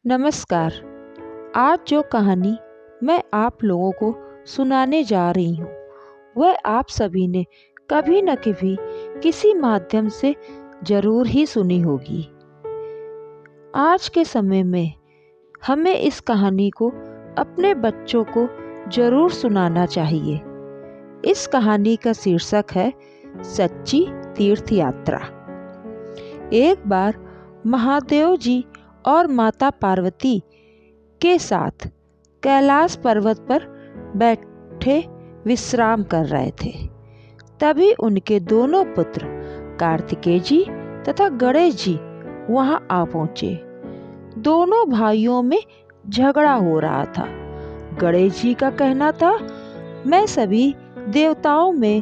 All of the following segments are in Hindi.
नमस्कार। आज जो कहानी मैं आप लोगों को सुनाने जा रही हूँ वह आप सभी ने कभी न कभी किसी माध्यम से जरूर ही सुनी होगी। आज के समय में हमें इस कहानी को अपने बच्चों को जरूर सुनाना चाहिए। इस कहानी का शीर्षक है सच्ची तीर्थ यात्रा। एक बार महादेव जी और माता पार्वती के साथ कैलाश पर्वत पर बैठे विश्राम कर रहे थे। तभी उनके दोनों पुत्र कार्तिकेय जी तथा गणेश जी वहां आ पहुंचे। दोनों भाइयों में झगड़ा हो रहा था। गणेश जी का कहना था, मैं सभी देवताओं में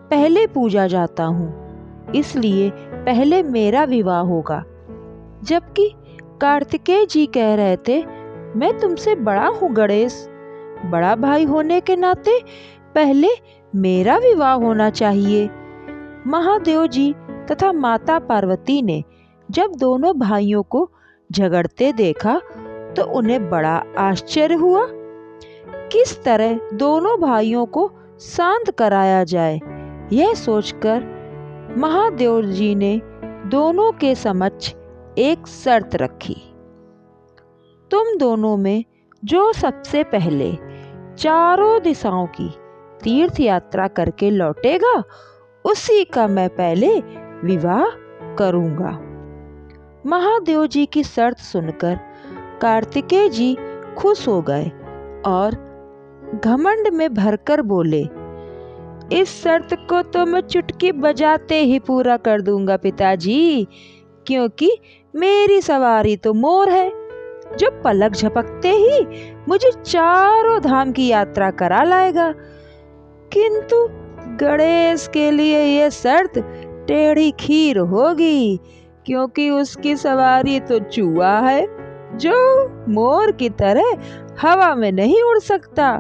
पहले पूजा जाता हूँ, इसलिए पहले मेरा विवाह होगा। जबकि कार्तिकेय जी कह रहे थे, मैं तुमसे बड़ा हूँ गणेश, बड़ा भाई होने के नाते पहले मेरा विवाह होना चाहिए। महादेव जी तथा माता पार्वती ने जब दोनों भाइयों को झगड़ते देखा तो उन्हें बड़ा आश्चर्य हुआ। किस तरह दोनों भाइयों को शांत कराया जाए, यह सोचकर महादेव जी ने दोनों के समक्ष एक शर्त रखी। तुम दोनों में जो सबसे पहले चारों दिशाओं की तीर्थ यात्रा करके लौटेगा, उसी का मैं पहले विवाह करूंगा। महादेव जी की शर्त सुनकर कार्तिकेय जी खुश हो गए और घमंड में भरकर बोले, इस शर्त को तो मैं चुटकी बजाते ही पूरा कर दूंगा पिताजी, क्योंकि मेरी सवारी तो मोर है जो पलक झपकते ही मुझे चारों धाम की यात्रा करा लाएगा। किंतु गणेश के लिए यह शर्त टेढ़ी खीर होगी, क्योंकि उसकी सवारी तो चूहा है जो मोर की तरह हवा में नहीं उड़ सकता।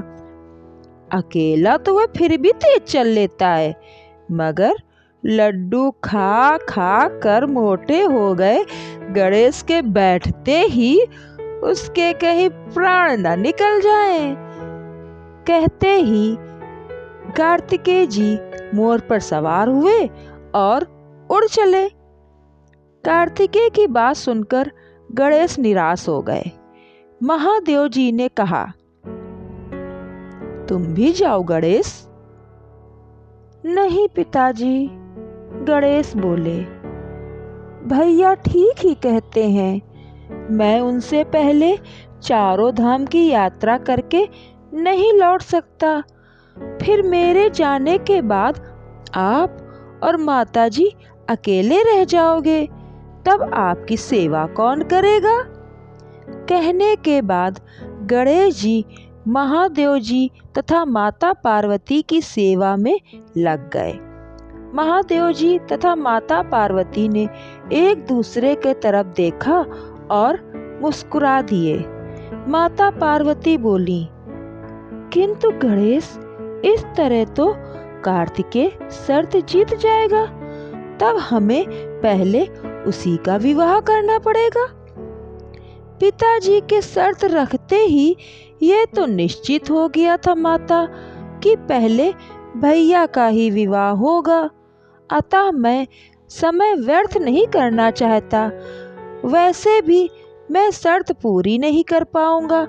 अकेला तो वह फिर भी तेज चल लेता है, मगर लड्डू खा खा कर मोटे हो गए गणेश के बैठते ही उसके कहीं प्राण न निकल जाए। कहते ही कार्तिकेय जी मोर पर सवार हुए और उड़ चले। कार्तिकेय की बात सुनकर गणेश निराश हो गए। महादेव जी ने कहा, तुम भी जाओ गणेश। नहीं पिताजी, गणेश बोले, भैया ठीक ही कहते हैं, मैं उनसे पहले चारों धाम की यात्रा करके नहीं लौट सकता। फिर मेरे जाने के बाद आप और माताजी अकेले रह जाओगे, तब आपकी सेवा कौन करेगा? कहने के बाद गणेश जी महादेव जी तथा माता पार्वती की सेवा में लग गए। महादेव जी तथा माता पार्वती ने एक दूसरे के तरफ देखा और मुस्कुरा दिए। माता पार्वती बोली, किंतु गणेश, इस तरह तो कार्तिकेय शर्त जीत जाएगा, तब हमें पहले उसी का विवाह करना पड़ेगा। पिताजी के शर्त रखते ही ये तो निश्चित हो गया था माता कि पहले भैया का ही विवाह होगा, अतः मैं समय व्यर्थ नहीं करना चाहता। वैसे भी मैं शर्त पूरी नहीं कर पाऊंगा,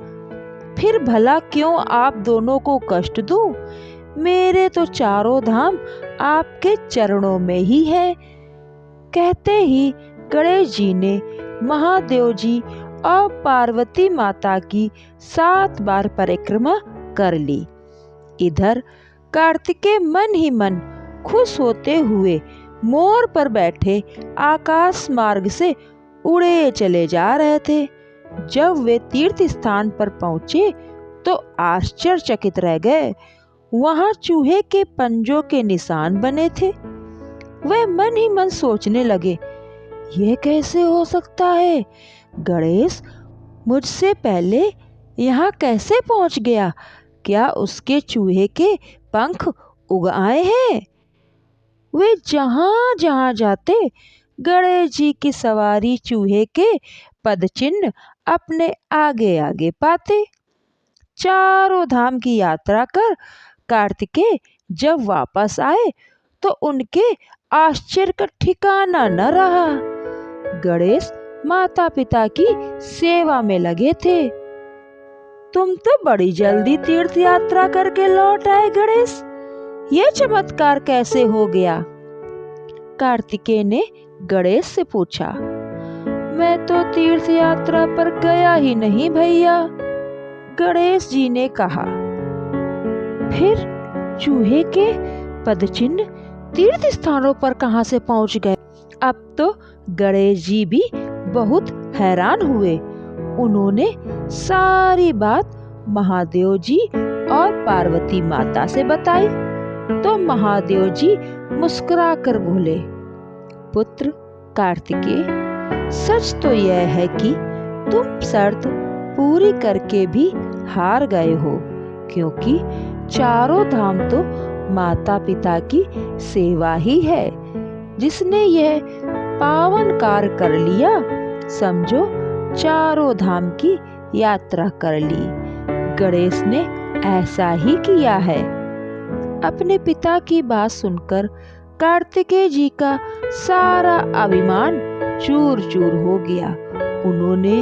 फिर भला क्यों आप दोनों को कष्ट दूं? मेरे तो चारों धाम आपके चरणों में ही है। कहते ही गणेश जी ने महादेव जी और पार्वती माता की 7 बार परिक्रमा कर ली। इधर कार्तिकेय मन ही मन खुश होते हुए मोर पर बैठे आकाश मार्ग से उड़े चले जा रहे थे। जब वे तीर्थ स्थान पर पहुंचे तो आश्चर्यचकित रह गए। वहां चूहे के पंजों के निशान बने थे। वे मन ही मन सोचने लगे, यह कैसे हो सकता है? गणेश मुझसे पहले यहाँ कैसे पहुंच गया? क्या उसके चूहे के पंख उग आए हैं? वे जहां जहां जाते गणेश जी की सवारी चूहे के पदचिन्ह अपने आगे आगे पाते। चारों धाम की यात्रा कर कार्तिकेय जब वापस आए तो उनके आश्चर्य का ठिकाना न रहा। गणेश माता पिता की सेवा में लगे थे। तुम तो बड़ी जल्दी तीर्थ यात्रा करके लौट आए गणेश, ये चमत्कार कैसे हो गया? कार्तिकेय ने गणेश से पूछा। मैं तो तीर्थ यात्रा पर गया ही नहीं भैया, गणेश जी ने कहा। फिर चूहे के पदचिन्ह तीर्थ स्थानों पर कहां से पहुंच गए? अब तो गणेश जी भी बहुत हैरान हुए। उन्होंने सारी बात महादेव जी और पार्वती माता से बताई तो महादेव जी मुस्कुराकर बोले, पुत्र कार्तिकेय, सच तो यह है कि तुम शर्त पूरी करके भी हार गए हो, क्योंकि चारों धाम तो माता पिता की सेवा ही है। जिसने यह पावन कार्य कर लिया, समझो चारों धाम की यात्रा कर ली। गणेश ने ऐसा ही किया है। अपने पिता की बात सुनकर कार्तिकेय जी का सारा अभिमान चूर चूर हो गया। उन्होंने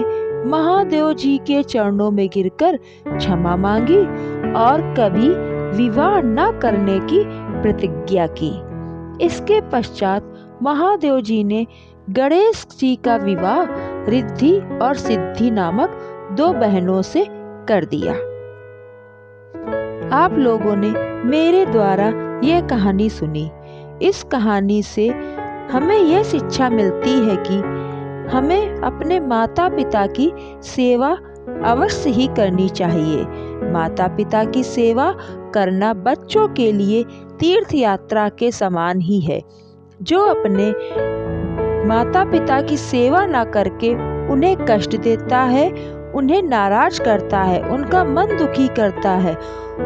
महादेव जी के चरणों में गिरकर क्षमा मांगी और कभी विवाह न करने की प्रतिज्ञा की। इसके पश्चात महादेव जी ने गणेश जी का विवाह रिद्धि और सिद्धि नामक दो बहनों से कर दिया। आप लोगों ने मेरे द्वारा यह कहानी सुनी। इस कहानी से हमें यह शिक्षा मिलती है कि हमें अपने माता पिता की सेवा अवश्य ही करनी चाहिए। माता पिता की सेवा करना बच्चों के लिए तीर्थ यात्रा के समान ही है। जो अपने माता पिता की सेवा न करके उन्हें कष्ट देता है, उन्हें नाराज करता है, उनका मन दुखी करता है,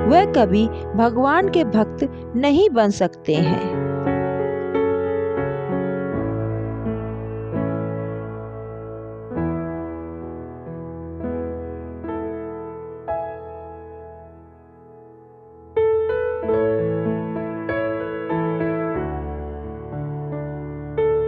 वह कभी भगवान के भक्त नहीं बन सकते हैं।